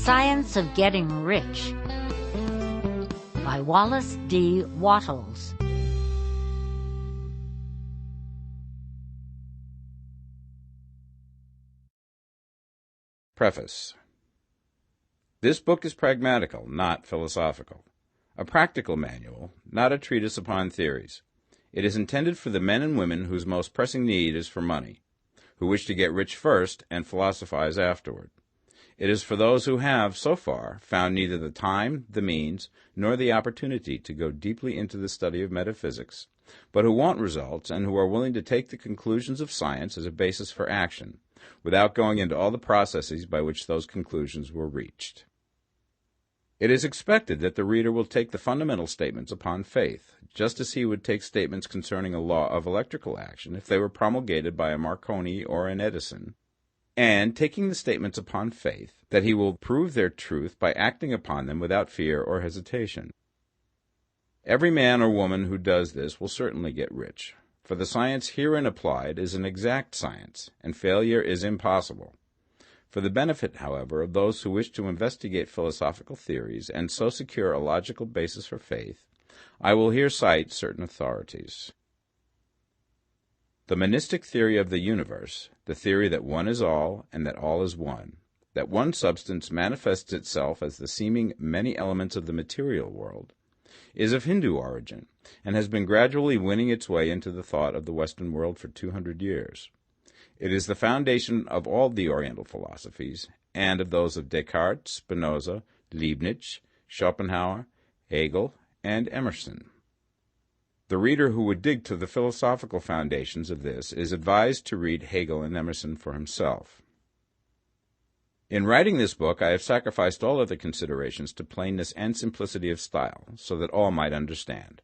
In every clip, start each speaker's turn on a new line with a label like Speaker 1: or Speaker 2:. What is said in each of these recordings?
Speaker 1: Science of Getting Rich by Wallace D. Wattles.
Speaker 2: Preface. This book is pragmatical, not philosophical. A practical manual, not a treatise upon theories. It is intended for the men and women whose most pressing need is for money, who wish to get rich first and philosophize afterward. It is for those who have, so far, found neither the time, the means, nor the opportunity to go deeply into the study of metaphysics, but who want results and who are willing to take the conclusions of science as a basis for action, without going into all the processes by which those conclusions were reached. It is expected that the reader will take the fundamental statements upon faith, just as he would take statements concerning a law of electrical action if they were promulgated by a Marconi or an Edison, and taking the statements upon faith, that he will prove their truth by acting upon them without fear or hesitation. Every man or woman who does this will certainly get rich, for the science herein applied is an exact science, and failure is impossible. For the benefit, however, of those who wish to investigate philosophical theories and so secure a logical basis for faith, I will here cite certain authorities. The monistic theory of the universe, the theory that one is all and that all is one, that one substance manifests itself as the seeming many elements of the material world, is of Hindu origin and has been gradually winning its way into the thought of the Western world for 200 years. It is the foundation of all the Oriental philosophies and of those of Descartes, Spinoza, Leibniz, Schopenhauer, Hegel, and Emerson. The reader who would dig to the philosophical foundations of this is advised to read Hegel and Emerson for himself. In writing this book, I have sacrificed all other considerations to plainness and simplicity of style, so that all might understand.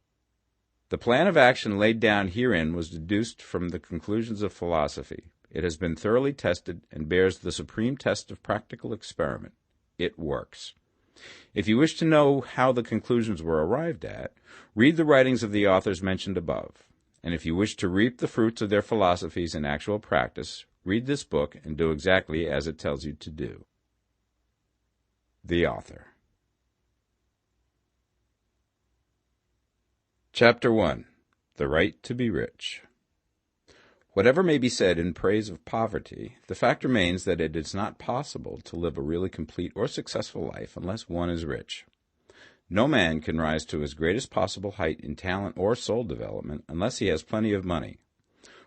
Speaker 2: The plan of action laid down herein was deduced from the conclusions of philosophy. It has been thoroughly tested and bears the supreme test of practical experiment. It works. If you wish to know how the conclusions were arrived at, read the writings of the authors mentioned above. And if you wish to reap the fruits of their philosophies in actual practice, read this book and do exactly as it tells you to do. The author. Chapter 1. The Right to be Rich. Whatever may be said in praise of poverty, the fact remains that it is not possible to live a really complete or successful life unless one is rich. No man can rise to his greatest possible height in talent or soul development unless he has plenty of money.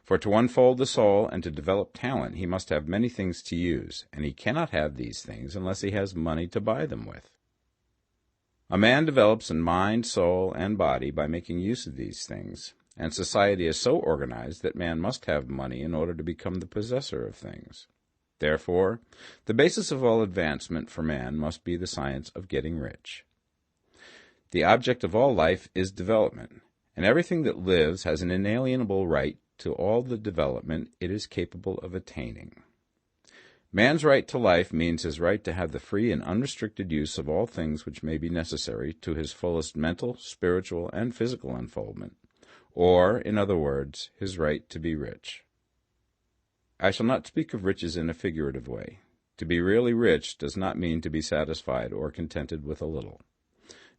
Speaker 2: For to unfold the soul and to develop talent he must have many things to use, and he cannot have these things unless he has money to buy them with. A man develops in mind, soul, and body by making use of these things, and society is so organized that man must have money in order to become the possessor of things. Therefore, the basis of all advancement for man must be the science of getting rich. The object of all life is development, and everything that lives has an inalienable right to all the development it is capable of attaining. Man's right to life means his right to have the free and unrestricted use of all things which may be necessary to his fullest mental, spiritual, and physical unfoldment, or, in other words, his right to be rich. I shall not speak of riches in a figurative way. To be really rich does not mean to be satisfied or contented with a little.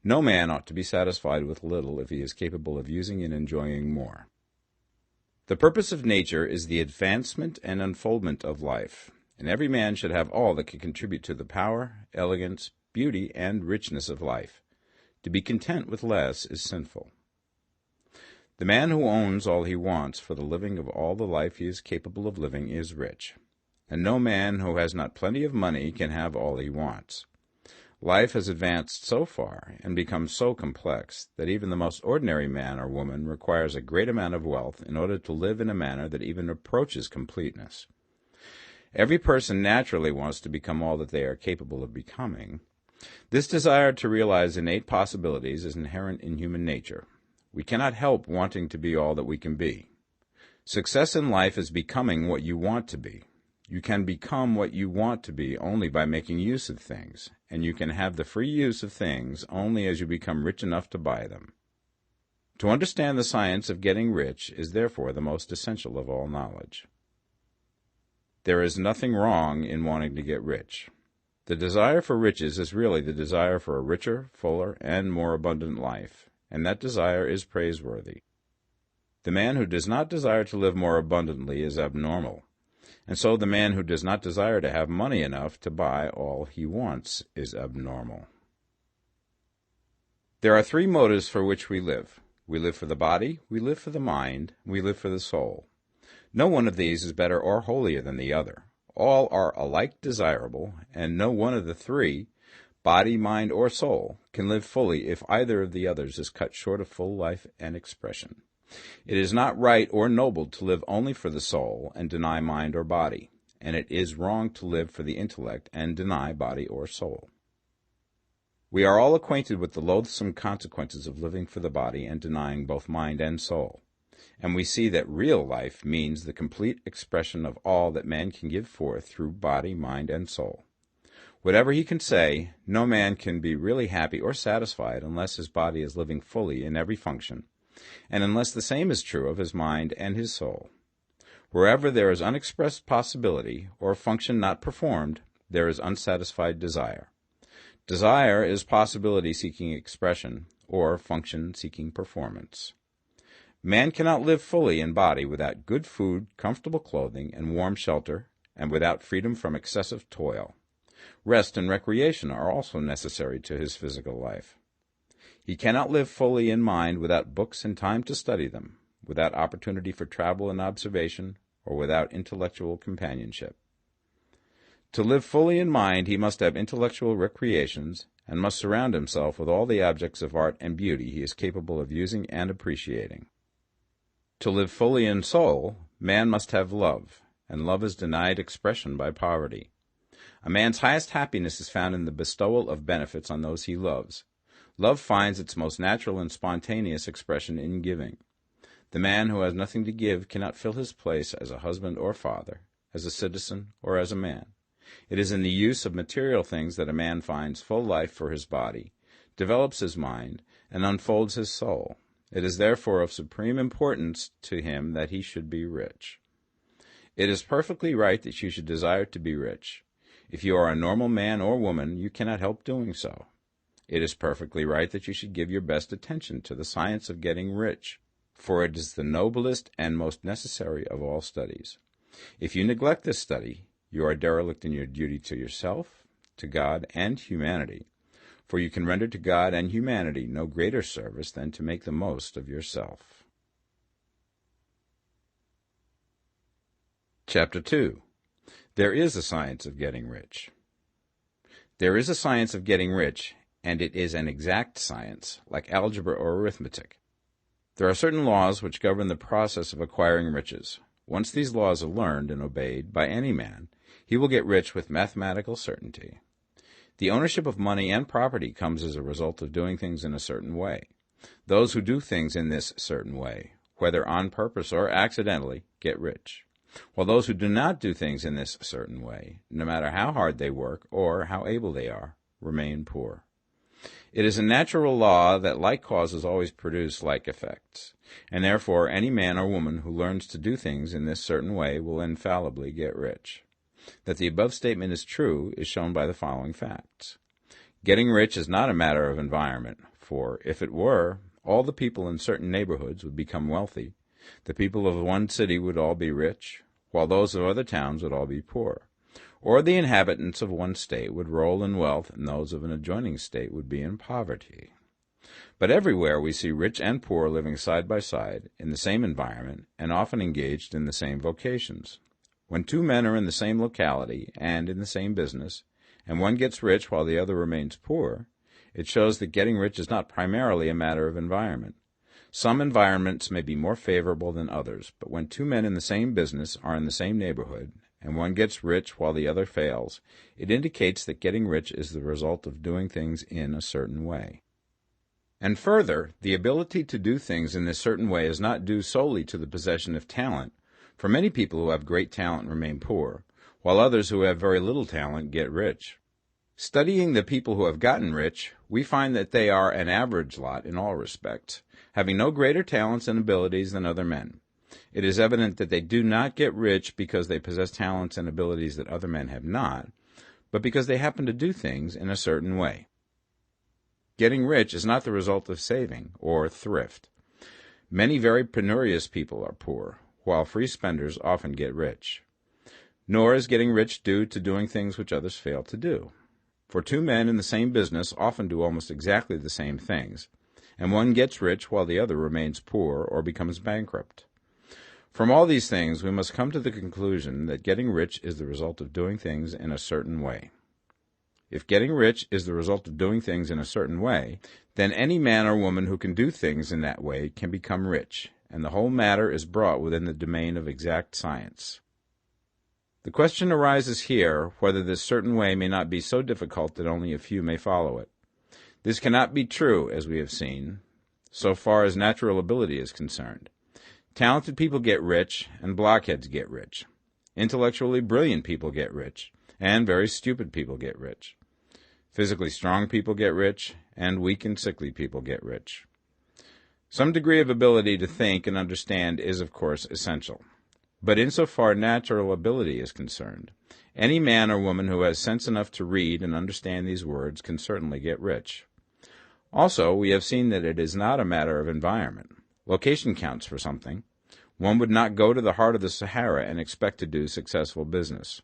Speaker 2: No man ought to be satisfied with little if he is capable of using and enjoying more. The purpose of nature is the advancement and unfoldment of life, and every man should have all that can contribute to the power, elegance, beauty, and richness of life. To be content with less is sinful. The man who owns all he wants for the living of all the life he is capable of living is rich, and no man who has not plenty of money can have all he wants. Life has advanced so far and become so complex that even the most ordinary man or woman requires a great amount of wealth in order to live in a manner that even approaches completeness. Every person naturally wants to become all that they are capable of becoming. This desire to realize innate possibilities is inherent in human nature. We cannot help wanting to be all that we can be. Success in life is becoming what you want to be. You can become what you want to be only by making use of things, and you can have the free use of things only as you become rich enough to buy them. To understand the science of getting rich is therefore the most essential of all knowledge. There is nothing wrong in wanting to get rich. The desire for riches is really the desire for a richer, fuller, and more abundant life, and that desire is praiseworthy. The man who does not desire to live more abundantly is abnormal, and so the man who does not desire to have money enough to buy all he wants is abnormal. There are three motives for which we live. We live for the body, we live for the mind, we live for the soul. No one of these is better or holier than the other. All are alike desirable, and no one of the three, body, mind, or soul, can live fully if either of the others is cut short of full life and expression. It is not right or noble to live only for the soul and deny mind or body, and it is wrong to live for the intellect and deny body or soul. We are all acquainted with the loathsome consequences of living for the body and denying both mind and soul, and we see that real life means the complete expression of all that man can give forth through body, mind, and soul. Whatever he can say, no man can be really happy or satisfied unless his body is living fully in every function, and unless the same is true of his mind and his soul. Wherever there is unexpressed possibility, or function not performed, there is unsatisfied desire. Desire is possibility seeking expression, or function seeking performance. Man cannot live fully in body without good food, comfortable clothing, and warm shelter, and without freedom from excessive toil. Rest and recreation are also necessary to his physical life. He cannot live fully in mind without books and time to study them, without opportunity for travel and observation, or without intellectual companionship. To live fully in mind, he must have intellectual recreations, and must surround himself with all the objects of art and beauty he is capable of using and appreciating. To live fully in soul, man must have love, and love is denied expression by poverty. A man's highest happiness is found in the bestowal of benefits on those he loves. Love finds its most natural and spontaneous expression in giving. The man who has nothing to give cannot fill his place as a husband or father, as a citizen or as a man. It is in the use of material things that a man finds full life for his body, develops his mind, and unfolds his soul. It is therefore of supreme importance to him that he should be rich. It is perfectly right that you should desire to be rich. If you are a normal man or woman, you cannot help doing so. It is perfectly right that you should give your best attention to the science of getting rich, for it is the noblest and most necessary of all studies. If you neglect this study, you are derelict in your duty to yourself, to God, and humanity, for you can render to God and humanity no greater service than to make the most of yourself. Chapter 2. There is a science of getting rich. There is a science of getting rich, and it is an exact science, like algebra or arithmetic. There are certain laws which govern the process of acquiring riches. Once these laws are learned and obeyed by any man, he will get rich with mathematical certainty. The ownership of money and property comes as a result of doing things in a certain way. Those who do things in this certain way, whether on purpose or accidentally, get rich, while those who do not do things in this certain way, no matter how hard they work or how able they are, remain poor. It is a natural law that like causes always produce like effects, and therefore any man or woman who learns to do things in this certain way will infallibly get rich. That the above statement is true is shown by the following facts. Getting rich is not a matter of environment, for if it were, all the people in certain neighborhoods would become wealthy. The people of one city would all be rich, while those of other towns would all be poor. Or the inhabitants of one state would roll in wealth, and those of an adjoining state would be in poverty. But everywhere we see rich and poor living side by side, in the same environment, and often engaged in the same vocations. When two men are in the same locality and in the same business, and one gets rich while the other remains poor, it shows that getting rich is not primarily a matter of environment. Some environments may be more favorable than others, but when two men in the same business are in the same neighborhood, and one gets rich while the other fails, it indicates that getting rich is the result of doing things in a certain way. And further, the ability to do things in this certain way is not due solely to the possession of talent, for many people who have great talent remain poor, while others who have very little talent get rich. Studying the people who have gotten rich, we find that they are an average lot in all respects, having no greater talents and abilities than other men. It is evident that they do not get rich because they possess talents and abilities that other men have not, but because they happen to do things in a certain way. Getting rich is not the result of saving or thrift. Many very penurious people are poor, while free spenders often get rich. Nor is getting rich due to doing things which others fail to do. For two men in the same business often do almost exactly the same things, and one gets rich while the other remains poor or becomes bankrupt. From all these things, we must come to the conclusion that getting rich is the result of doing things in a certain way. If getting rich is the result of doing things in a certain way, then any man or woman who can do things in that way can become rich, and the whole matter is brought within the domain of exact science. The question arises here whether this certain way may not be so difficult that only a few may follow it. This cannot be true, as we have seen, so far as natural ability is concerned. Talented people get rich, and blockheads get rich. Intellectually brilliant people get rich, and very stupid people get rich. Physically strong people get rich, and weak and sickly people get rich. Some degree of ability to think and understand is, of course, essential. But insofar natural ability is concerned, any man or woman who has sense enough to read and understand these words can certainly get rich. Also, we have seen that it is not a matter of environment. Location counts for something. One would not go to the heart of the Sahara and expect to do successful business.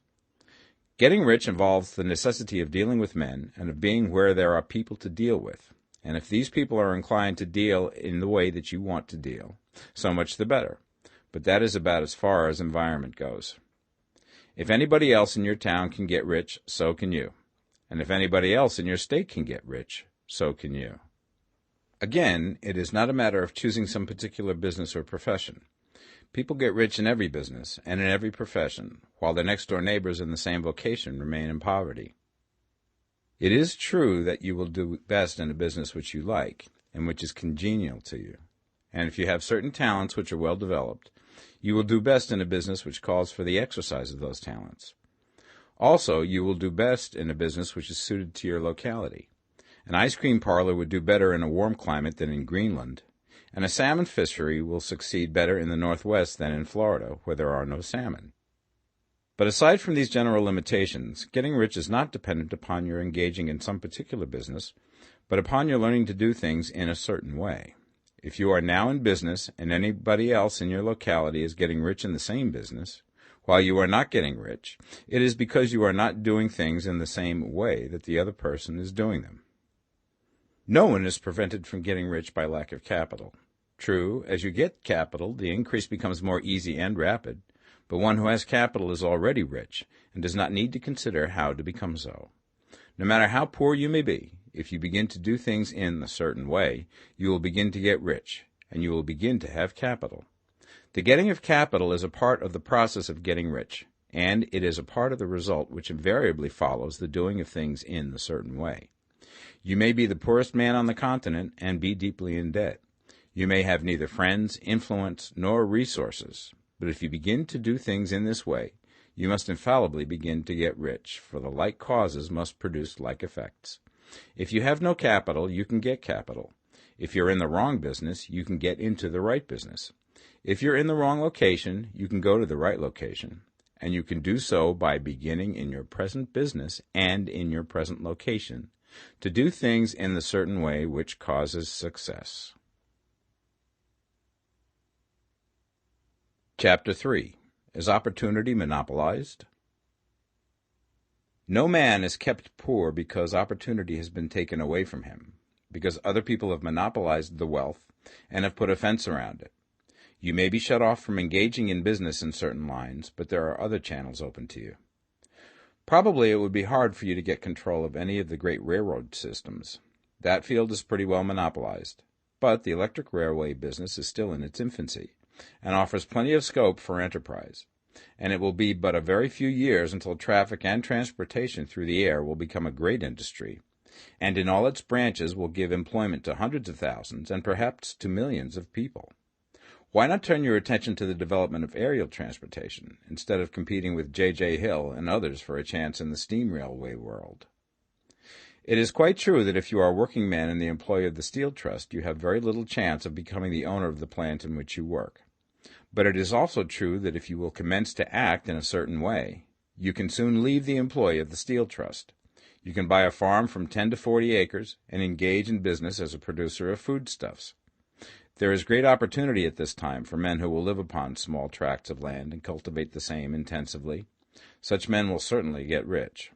Speaker 2: Getting rich involves the necessity of dealing with men and of being where there are people to deal with. And if these people are inclined to deal in the way that you want to deal, so much the better. But that is about as far as environment goes. If anybody else in your town can get rich, so can you. And if anybody else in your state can get rich, so can you. Again, it is not a matter of choosing some particular business or profession. People get rich in every business and in every profession, while their next-door neighbors in the same vocation remain in poverty. It is true that you will do best in a business which you like and which is congenial to you. And if you have certain talents which are well developed, you will do best in a business which calls for the exercise of those talents. Also, you will do best in a business which is suited to your locality. An ice cream parlor would do better in a warm climate than in Greenland, and a salmon fishery will succeed better in the Northwest than in Florida, where there are no salmon. But aside from these general limitations, getting rich is not dependent upon your engaging in some particular business, but upon your learning to do things in a certain way. If you are now in business and anybody else in your locality is getting rich in the same business, while you are not getting rich, it is because you are not doing things in the same way that the other person is doing them. No one is prevented from getting rich by lack of capital. True, as you get capital, the increase becomes more easy and rapid, but one who has capital is already rich and does not need to consider how to become so. No matter how poor you may be, if you begin to do things in a certain way, you will begin to get rich, and you will begin to have capital. The getting of capital is a part of the process of getting rich, and it is a part of the result which invariably follows the doing of things in a certain way. You may be the poorest man on the continent and be deeply in debt. You may have neither friends, influence, nor resources, but if you begin to do things in this way, you must infallibly begin to get rich, for the like causes must produce like effects. If you have no capital, you can get capital. If you're in the wrong business, you can get into the right business. If you're in the wrong location, you can go to the right location. And you can do so by beginning in your present business and in your present location to do things in the certain way which causes success. Chapter 3. Is opportunity monopolized? No man is kept poor because opportunity has been taken away from him, because other people have monopolized the wealth and have put a fence around it. You may be shut off from engaging in business in certain lines, but there are other channels open to you. Probably it would be hard for you to get control of any of the great railroad systems. That field is pretty well monopolized, but the electric railway business is still in its infancy and offers plenty of scope for enterprise. And it will be but a very few years until traffic and transportation through the air will become a great industry, and in all its branches will give employment to hundreds of thousands and perhaps to millions of people. Why not turn your attention to the development of aerial transportation, instead of competing with J.J. Hill and others for a chance in the steam railway world? It is quite true that if you are a working man in the employ of the Steel Trust, you have very little chance of becoming the owner of the plant in which you work. But it is also true that if you will commence to act in a certain way, You can soon leave the employ of the Steel Trust. You can buy a farm from 10 to 40 acres and engage in business as a producer of foodstuffs. There is great opportunity at this time for men who will live upon small tracts of land and cultivate the same intensively. Such men will certainly get rich.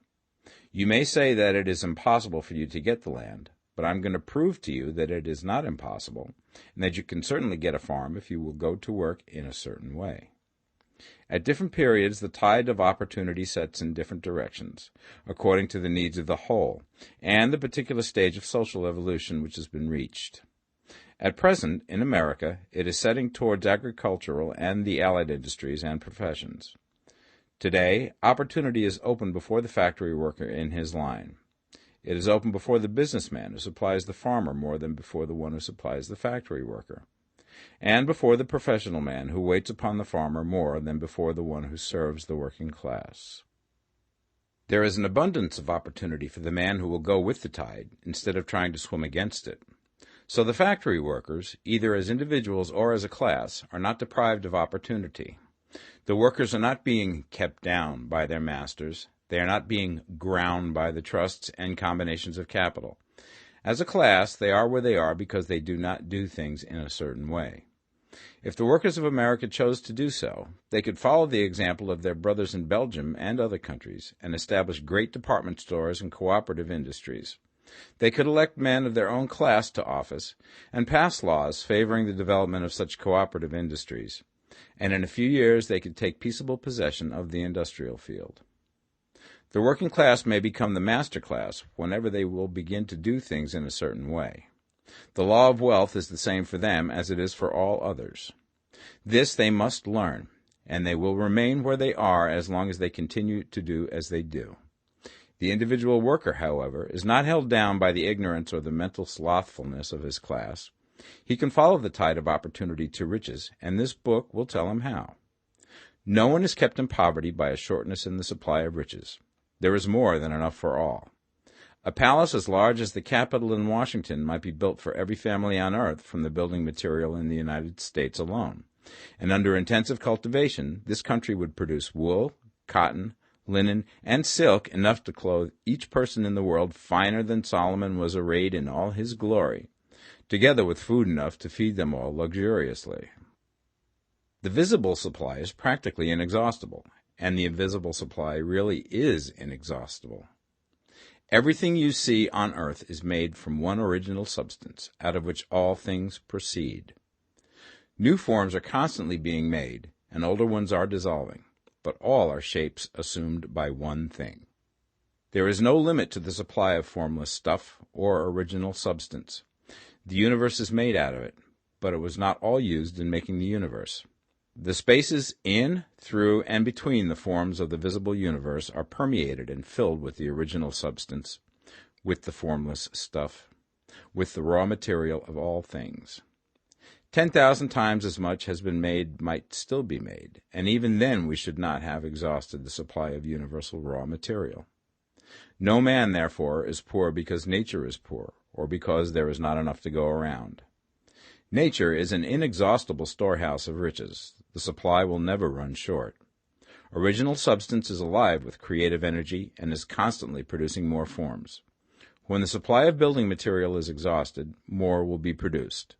Speaker 2: You may say that it is impossible for you to get the land, but I'm going to prove to you that it is not impossible, and that you can certainly get a farm if you will go to work in a certain way. At different periods, the tide of opportunity sets in different directions, according to the needs of the whole, and the particular stage of social evolution which has been reached. At present, in America, it is setting towards agricultural and the allied industries and professions. Today, opportunity is open before the factory worker in his line. It is open before the businessman who supplies the farmer more than before the one who supplies the factory worker, and before the professional man who waits upon the farmer more than before the one who serves the working class. There is an abundance of opportunity for the man who will go with the tide instead of trying to swim against it. So the factory workers, either as individuals or as a class, are not deprived of opportunity. The workers are not being kept down by their masters. They are not being ground by the trusts and combinations of capital. As a class, they are where they are because they do not do things in a certain way. If the workers of America chose to do so, they could follow the example of their brothers in Belgium and other countries and establish great department stores and cooperative industries. They could elect men of their own class to office and pass laws favoring the development of such cooperative industries, and in a few years they could take peaceable possession of the industrial field. The working class may become the master class whenever they will begin to do things in a certain way. The law of wealth is the same for them as it is for all others. This they must learn, and they will remain where they are as long as they continue to do as they do. The individual worker, however, is not held down by the ignorance or the mental slothfulness of his class. He can follow the tide of opportunity to riches, and this book will tell him how. No one is kept in poverty by a shortness in the supply of riches. There is more than enough for all. A palace as large as the Capitol in Washington might be built for every family on earth from the building material in the United States alone, and under intensive cultivation, this country would produce wool, cotton, linen, and silk enough to clothe each person in the world finer than Solomon was arrayed in all his glory, together with food enough to feed them all luxuriously. The visible supply is practically inexhaustible, and the invisible supply really is inexhaustible. Everything you see on earth is made from one original substance, out of which all things proceed. New forms are constantly being made, and older ones are dissolving, but all are shapes assumed by one thing. There is no limit to the supply of formless stuff or original substance. The universe is made out of it, but it was not all used in making the universe. The spaces in, through, and between the forms of the visible universe are permeated and filled with the original substance, with the formless stuff, with the raw material of all things. 10,000 times as much has been made might still be made, and even then we should not have exhausted the supply of universal raw material. No man, therefore, is poor because nature is poor, or because there is not enough to go around. Nature is an inexhaustible storehouse of riches. The supply will never run short. Original substance is alive with creative energy and is constantly producing more forms. When the supply of building material is exhausted, more will be produced.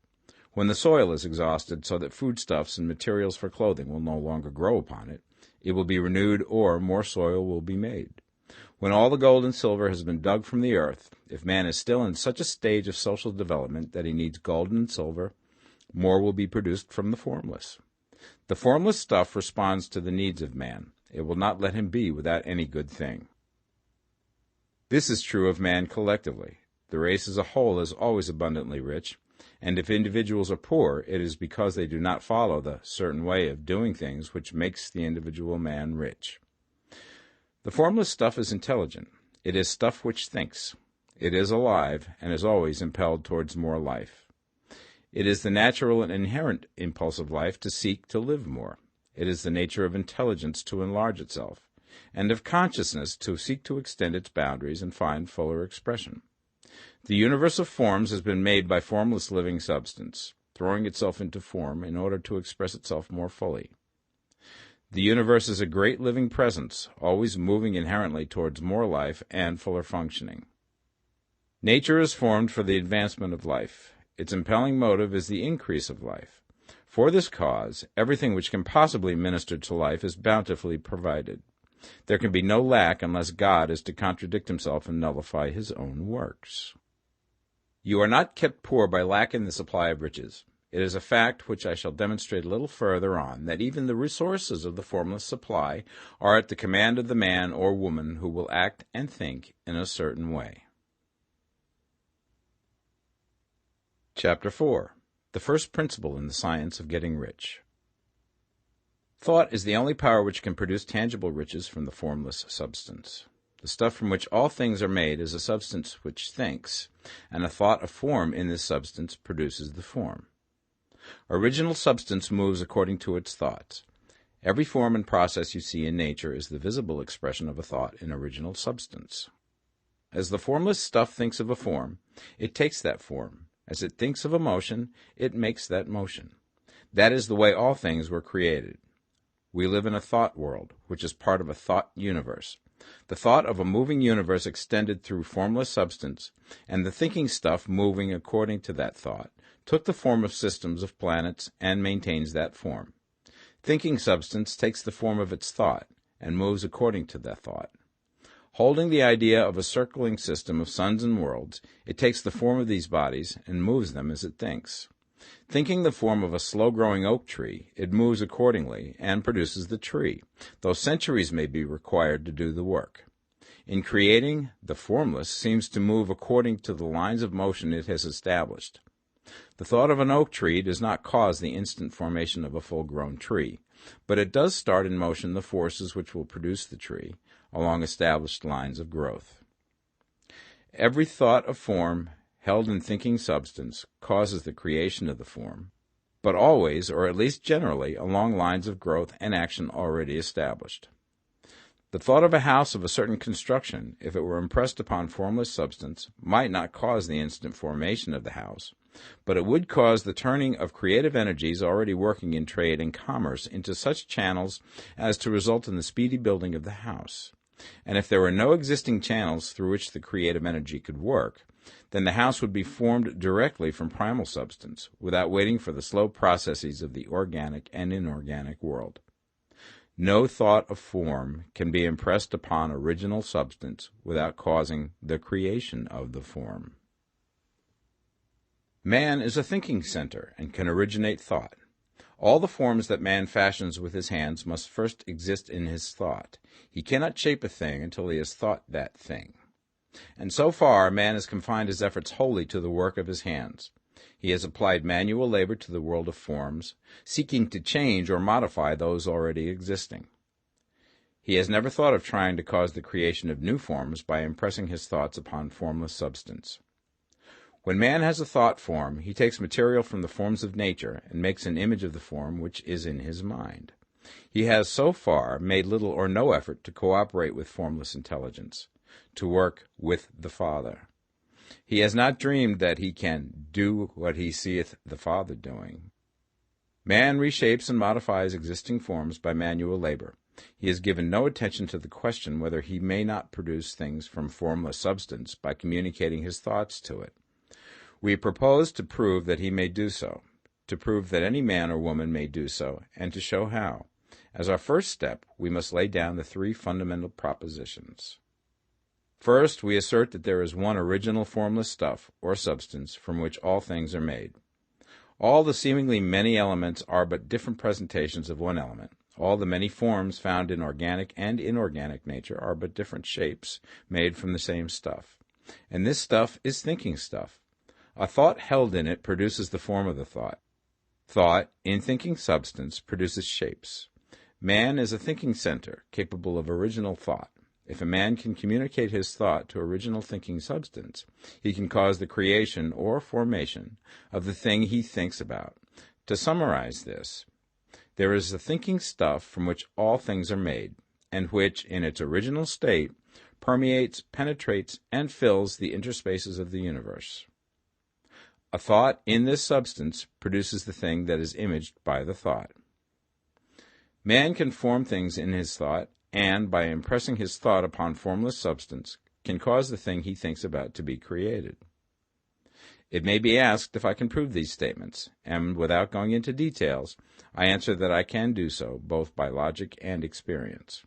Speaker 2: When the soil is exhausted so that foodstuffs and materials for clothing will no longer grow upon it, it will be renewed or more soil will be made. When all the gold and silver has been dug from the earth, if man is still in such a stage of social development that he needs gold and silver, more will be produced from the formless. The formless stuff responds to the needs of man. It will not let him be without any good thing. This is true of man collectively. The race as a whole is always abundantly rich, and if individuals are poor, it is because they do not follow the certain way of doing things which makes the individual man rich. The formless stuff is intelligent. It is stuff which thinks. It is alive and is always impelled towards more life. It is the natural and inherent impulse of life to seek to live more. It is the nature of intelligence to enlarge itself, and of consciousness to seek to extend its boundaries and find fuller expression. The universe of forms has been made by formless living substance, throwing itself into form in order to express itself more fully. The universe is a great living presence, always moving inherently towards more life and fuller functioning. Nature is formed for the advancement of life. Its impelling motive is the increase of life. For this cause, everything which can possibly minister to life is bountifully provided. There can be no lack unless God is to contradict himself and nullify his own works. You are not kept poor by lack in the supply of riches. It is a fact which I shall demonstrate a little further on, that even the resources of the formless supply are at the command of the man or woman who will act and think in a certain way. Chapter 4. The first principle in the science of getting rich. Thought is the only power which can produce tangible riches from the formless substance. The stuff from which all things are made is a substance which thinks, and a thought of form in this substance produces the form. Original substance moves according to its thoughts. Every form and process you see in nature is the visible expression of a thought in original substance. As the formless stuff thinks of a form, it takes that form. As it thinks of a motion, it makes that motion. That is the way all things were created. We live in a thought world, which is part of a thought universe. The thought of a moving universe extended through formless substance, and the thinking stuff moving according to that thought, took the form of systems of planets and maintains that form. Thinking substance takes the form of its thought and moves according to that thought. Holding the idea of a circling system of suns and worlds, it takes the form of these bodies and moves them as it thinks. Thinking the form of a slow-growing oak tree, it moves accordingly and produces the tree, though centuries may be required to do the work. In creating, the formless seems to move according to the lines of motion it has established. The thought of an oak tree does not cause the instant formation of a full-grown tree, but it does start in motion the forces which will produce the tree, along established lines of growth. Every thought of form held in thinking substance causes the creation of the form, but always, or at least generally, along lines of growth and action already established. The thought of a house of a certain construction, if it were impressed upon formless substance, might not cause the instant formation of the house, but it would cause the turning of creative energies already working in trade and commerce into such channels as to result in the speedy building of the house. And if there were no existing channels through which the creative energy could work, then the house would be formed directly from primal substance, without waiting for the slow processes of the organic and inorganic world. No thought of form can be impressed upon original substance without causing the creation of the form. Man is a thinking center and can originate thought. All the forms that man fashions with his hands must first exist in his thought. He cannot shape a thing until he has thought that thing. And so far, man has confined his efforts wholly to the work of his hands. He has applied manual labor to the world of forms, seeking to change or modify those already existing. He has never thought of trying to cause the creation of new forms by impressing his thoughts upon formless substance. When man has a thought form, he takes material from the forms of nature and makes an image of the form which is in his mind. He has so far made little or no effort to cooperate with formless intelligence, to work with the Father. He has not dreamed that he can do what he seeth the Father doing. Man reshapes and modifies existing forms by manual labor. He has given no attention to the question whether he may not produce things from formless substance by communicating his thoughts to it. We propose to prove that he may do so, to prove that any man or woman may do so, and to show how. As our first step, we must lay down the three fundamental propositions. First, we assert that there is one original formless stuff, or substance, from which all things are made. All the seemingly many elements are but different presentations of one element. All the many forms found in organic and inorganic nature are but different shapes made from the same stuff. And this stuff is thinking stuff. A thought held in it produces the form of the thought. Thought, in thinking substance, produces shapes. Man is a thinking center, capable of original thought. If a man can communicate his thought to original thinking substance, he can cause the creation or formation of the thing he thinks about. To summarize this, there is a thinking stuff from which all things are made, and which, in its original state, permeates, penetrates, and fills the interspaces of the universe. A thought in this substance produces the thing that is imaged by the thought. Man can form things in his thought, and by impressing his thought upon formless substance, can cause the thing he thinks about to be created. It may be asked if I can prove these statements, and without going into details, I answer that I can do so, both by logic and experience.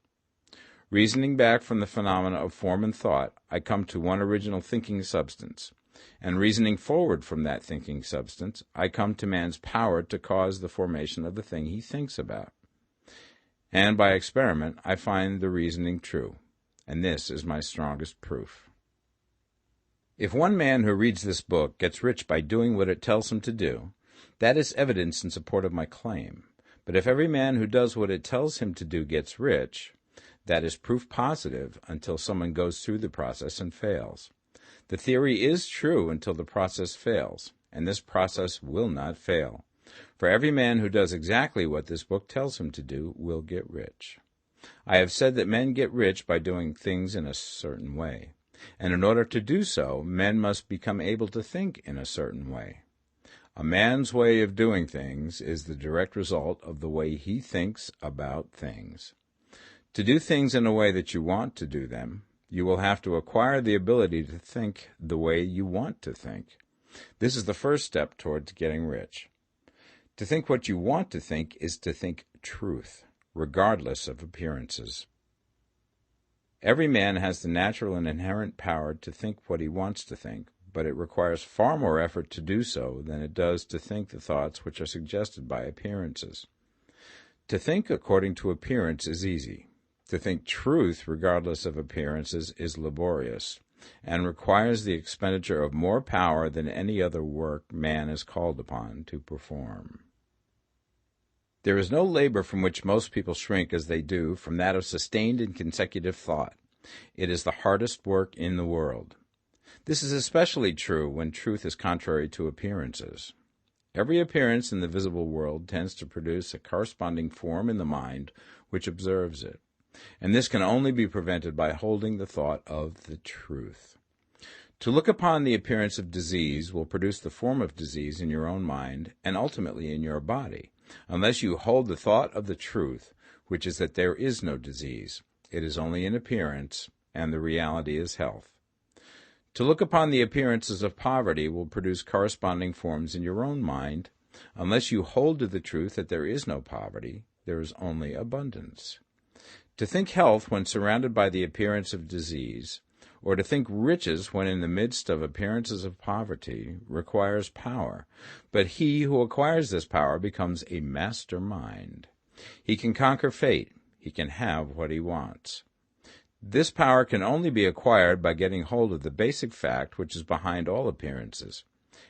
Speaker 2: Reasoning back from the phenomena of form and thought, I come to one original thinking substance, and reasoning forward from that thinking substance, I come to man's power to cause the formation of the thing he thinks about. And by experiment, I find the reasoning true, and this is my strongest proof. If one man who reads this book gets rich by doing what it tells him to do, that is evidence in support of my claim. But if every man who does what it tells him to do gets rich, that is proof positive until someone goes through the process and fails. The theory is true until the process fails, and this process will not fail. For every man who does exactly what this book tells him to do will get rich. I have said that men get rich by doing things in a certain way, and in order to do so, men must become able to think in a certain way. A man's way of doing things is the direct result of the way he thinks about things. To do things in a way that you want to do them, you will have to acquire the ability to think the way you want to think. This is the first step towards getting rich. To think what you want to think is to think truth, regardless of appearances. Every man has the natural and inherent power to think what he wants to think, but it requires far more effort to do so than it does to think the thoughts which are suggested by appearances. To think according to appearance is easy. To think truth regardless of appearances is laborious, and requires the expenditure of more power than any other work man is called upon to perform. There is no labor from which most people shrink as they do from that of sustained and consecutive thought. It is the hardest work in the world. This is especially true when truth is contrary to appearances. Every appearance in the visible world tends to produce a corresponding form in the mind which observes it, and this can only be prevented by holding the thought of the truth. To look upon the appearance of disease will produce the form of disease in your own mind and ultimately in your body, unless you hold the thought of the truth, which is that there is no disease. It is only an appearance, and the reality is health. To look upon the appearances of poverty will produce corresponding forms in your own mind, unless you hold to the truth that there is no poverty, there is only abundance. To think health when surrounded by the appearance of disease, or to think riches when in the midst of appearances of poverty, requires power, but he who acquires this power becomes a master mind. He can conquer fate. He can have what he wants. This power can only be acquired by getting hold of the basic fact which is behind all appearances,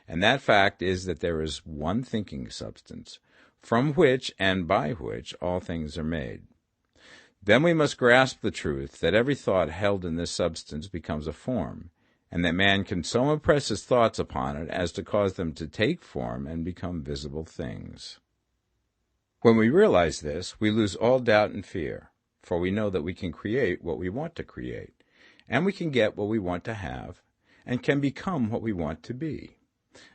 Speaker 2: and that fact is that there is one thinking substance, from which and by which all things are made. Then we must grasp the truth that every thought held in this substance becomes a form, and that man can so impress his thoughts upon it as to cause them to take form and become visible things. When we realize this, we lose all doubt and fear, for we know that we can create what we want to create, and we can get what we want to have, and can become what we want to be.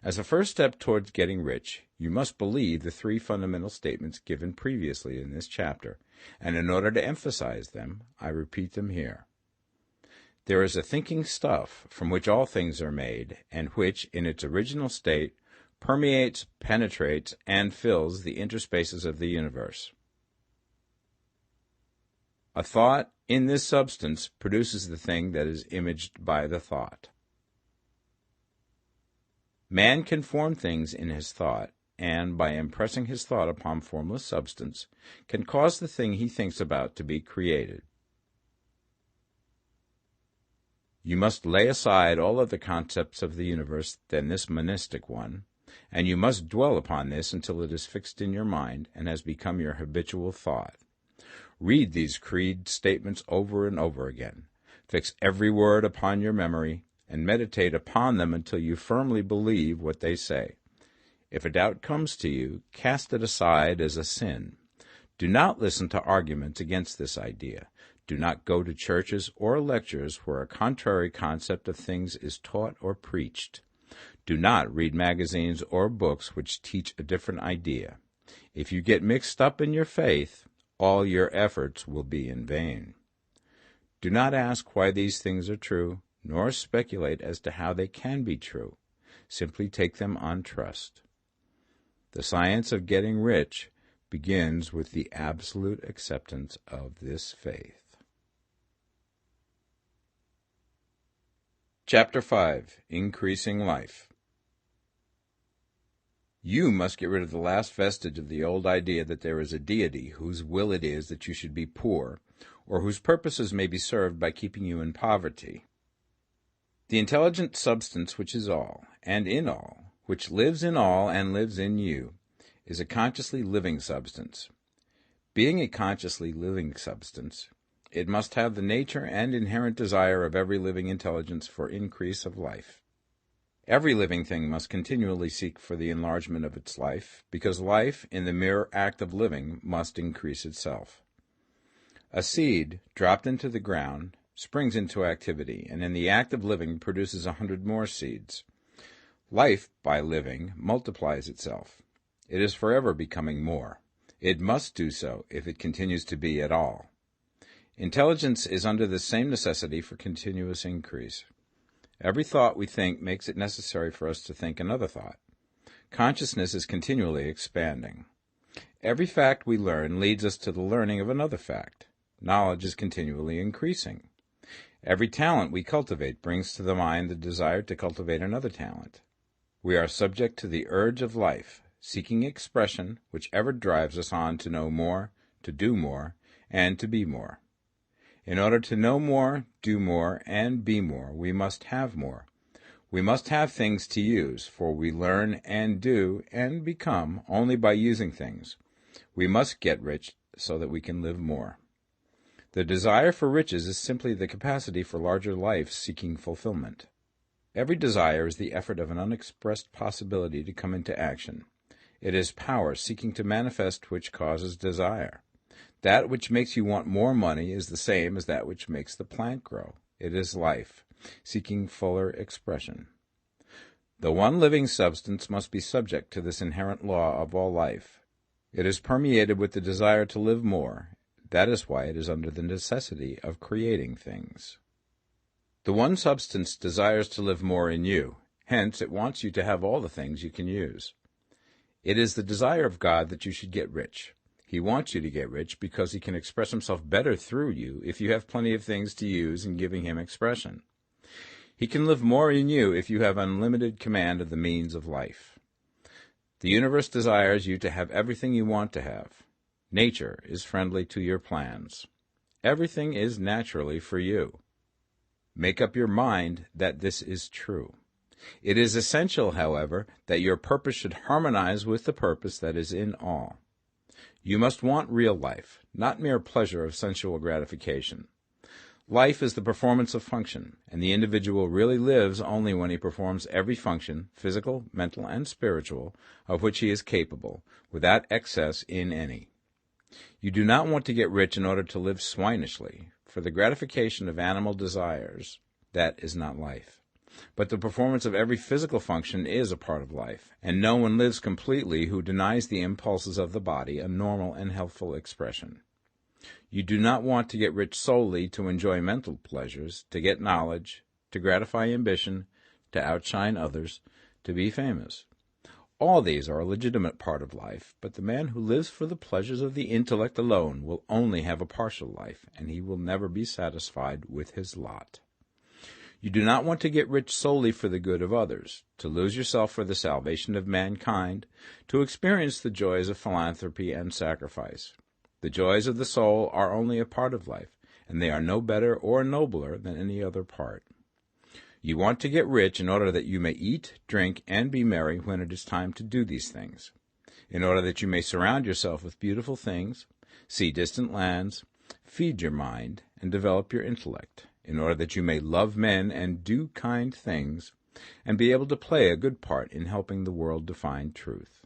Speaker 2: As a first step towards getting rich, you must believe the three fundamental statements given previously in this chapter, and in order to emphasize them, I repeat them here. There is a thinking stuff from which all things are made, and which, in its original state, permeates, penetrates, and fills the interspaces of the universe. A thought in this substance produces the thing that is imaged by the thought. Man can form things in his thought, and, by impressing his thought upon formless substance, can cause the thing he thinks about to be created. You must lay aside all other concepts of the universe than this monistic one, and you must dwell upon this until it is fixed in your mind and has become your habitual thought. Read these creed statements over and over again. Fix every word upon your memory, and meditate upon them until you firmly believe what they say. If a doubt comes to you, cast it aside as a sin. Do not listen to arguments against this idea. Do not go to churches or lectures where a contrary concept of things is taught or preached. Do not read magazines or books which teach a different idea. If you get mixed up in your faith, all your efforts will be in vain. Do not ask why these things are true, nor speculate as to how they can be true. Simply take them on trust. The science of getting rich begins with the absolute acceptance of this faith. Chapter 5. Increasing Life. You must get rid of the last vestige of the old idea that there is a deity whose will it is that you should be poor, or whose purposes may be served by keeping you in poverty. The intelligent substance which is all, and in all, which lives in all and lives in you, is a consciously living substance. Being a consciously living substance, it must have the nature and inherent desire of every living intelligence for increase of life. Every living thing must continually seek for the enlargement of its life, because life, in the mere act of living, must increase itself. A seed, dropped into the ground, springs into activity, and in the act of living produces 100 more seeds. Life, by living, multiplies itself. It is forever becoming more. It must do so if it continues to be at all. Intelligence is under the same necessity for continuous increase. Every thought we think makes it necessary for us to think another thought. Consciousness is continually expanding. Every fact we learn leads us to the learning of another fact. Knowledge is continually increasing. Every talent we cultivate brings to the mind the desire to cultivate another talent. We are subject to the urge of life, seeking expression, which ever drives us on to know more, to do more, and to be more. In order to know more, do more, and be more, we must have more. We must have things to use, for we learn and do and become only by using things. We must get rich so that we can live more. The desire for riches is simply the capacity for larger life seeking fulfillment. Every desire is the effort of an unexpressed possibility to come into action. It is power seeking to manifest which causes desire. That which makes you want more money is the same as that which makes the plant grow. It is life, seeking fuller expression. The one living substance must be subject to this inherent law of all life. It is permeated with the desire to live more. That is why it is under the necessity of creating things. The one substance desires to live more in you. Hence, it wants you to have all the things you can use. It is the desire of God that you should get rich. He wants you to get rich because he can express himself better through you if you have plenty of things to use in giving him expression. He can live more in you if you have unlimited command of the means of life. The universe desires you to have everything you want to have. Nature is friendly to your plans. Everything is naturally for you. Make up your mind that this is true. It is essential, however, that your purpose should harmonize with the purpose that is in all. You must want real life, not mere pleasure of sensual gratification. Life is the performance of function, and the individual really lives only when he performs every function, physical, mental, and spiritual, of which he is capable, without excess in any. You do not want to get rich in order to live swinishly, for the gratification of animal desires, that is not life. But the performance of every physical function is a part of life, and no one lives completely who denies the impulses of the body a normal and healthful expression. You do not want to get rich solely to enjoy mental pleasures, to get knowledge, to gratify ambition, to outshine others, to be famous. All these are a legitimate part of life, but the man who lives for the pleasures of the intellect alone will only have a partial life, and he will never be satisfied with his lot. You do not want to get rich solely for the good of others, to lose yourself for the salvation of mankind, to experience the joys of philanthropy and sacrifice. The joys of the soul are only a part of life, and they are no better or nobler than any other part. You want to get rich in order that you may eat, drink, and be merry when it is time to do these things, in order that you may surround yourself with beautiful things, see distant lands, feed your mind, and develop your intellect, in order that you may love men and do kind things, and be able to play a good part in helping the world to find truth.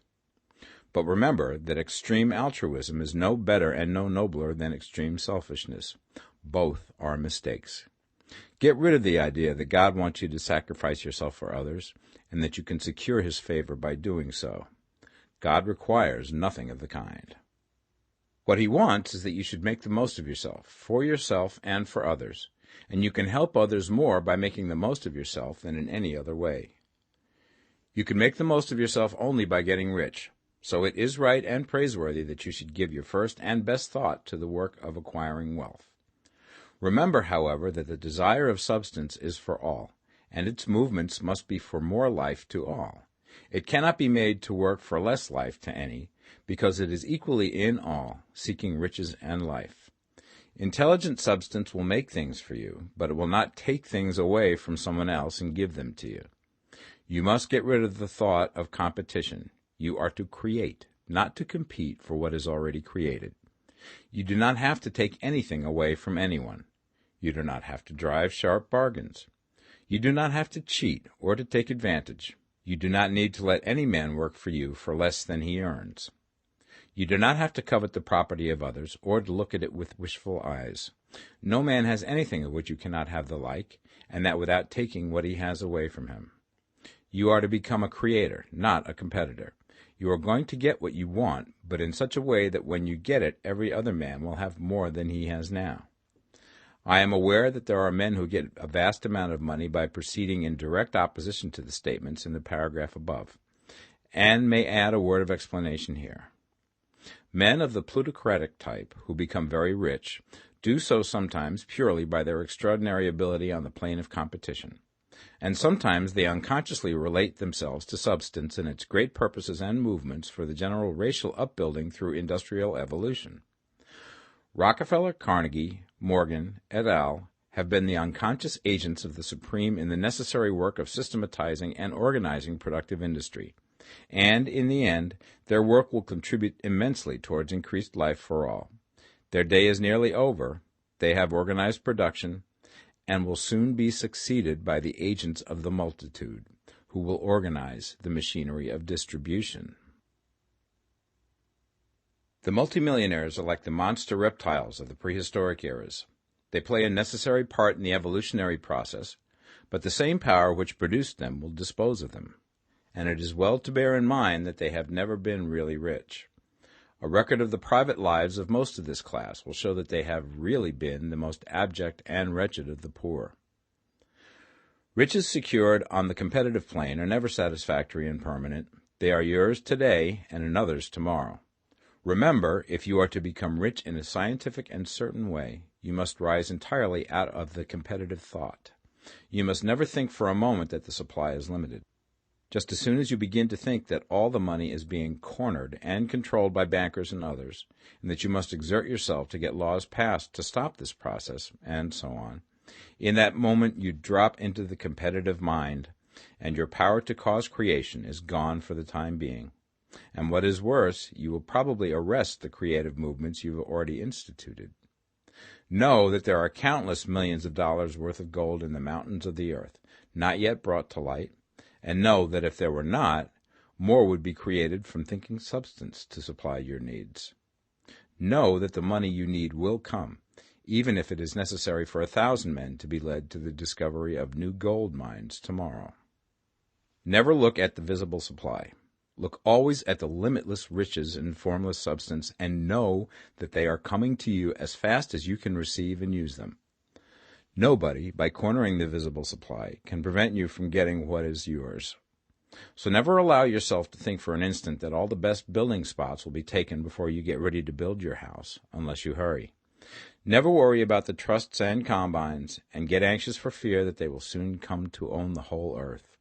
Speaker 2: But remember that extreme altruism is no better and no nobler than extreme selfishness. Both are mistakes. Get rid of the idea that God wants you to sacrifice yourself for others, and that you can secure his favor by doing so. God requires nothing of the kind. What he wants is that you should make the most of yourself, for yourself and for others, and you can help others more by making the most of yourself than in any other way. You can make the most of yourself only by getting rich, so it is right and praiseworthy that you should give your first and best thought to the work of acquiring wealth. Remember, however, that the desire of substance is for all, and its movements must be for more life to all. It cannot be made to work for less life to any, because it is equally in all, seeking riches and life. Intelligent substance will make things for you, but it will not take things away from someone else and give them to you. You must get rid of the thought of competition. You are to create, not to compete for what is already created. You do not have to take anything away from anyone. You do not have to drive sharp bargains. You do not have to cheat or to take advantage. You do not need to let any man work for you for less than he earns. You do not have to covet the property of others or to look at it with wishful eyes. No man has anything of which you cannot have the like, and that without taking what he has away from him. You are to become a creator, not a competitor. You are going to get what you want, but in such a way that when you get it, every other man will have more than he has now. I am aware that there are men who get a vast amount of money by proceeding in direct opposition to the statements in the paragraph above, and may add a word of explanation here. Men of the plutocratic type, who become very rich, do so sometimes purely by their extraordinary ability on the plane of competition, and sometimes they unconsciously relate themselves to substance and its great purposes and movements for the general racial upbuilding through industrial evolution. Rockefeller, Carnegie, Morgan, et al. Have been the unconscious agents of the supreme in the necessary work of systematizing and organizing productive industry, and, in the end, their work will contribute immensely towards increased life for all. Their day is nearly over. They have organized production, and will soon be succeeded by the agents of the multitude, who will organize the machinery of distribution. The multimillionaires are like the monster reptiles of the prehistoric eras. They play a necessary part in the evolutionary process, but the same power which produced them will dispose of them, and it is well to bear in mind that they have never been really rich. A record of the private lives of most of this class will show that they have really been the most abject and wretched of the poor. Riches secured on the competitive plane are never satisfactory and permanent. They are yours today and another's tomorrow. Remember, if you are to become rich in a scientific and certain way, you must rise entirely out of the competitive thought. You must never think for a moment that the supply is limited. Just as soon as you begin to think that all the money is being cornered and controlled by bankers and others, and that you must exert yourself to get laws passed to stop this process, and so on, in that moment you drop into the competitive mind, and your power to cause creation is gone for the time being. And what is worse, you will probably arrest the creative movements you have already instituted. Know that there are countless millions of dollars worth of gold in the mountains of the earth, not yet brought to light, and know that if there were not, more would be created from thinking substance to supply your needs. Know that the money you need will come, even if it is necessary for 1,000 men to be led to the discovery of new gold mines tomorrow. Never look at the visible supply. Look always at the limitless riches in formless substance, and know that they are coming to you as fast as you can receive and use them. Nobody, by cornering the visible supply, can prevent you from getting what is yours. So never allow yourself to think for an instant that all the best building spots will be taken before you get ready to build your house, unless you hurry. Never worry about the trusts and combines, and get anxious for fear that they will soon come to own the whole earth.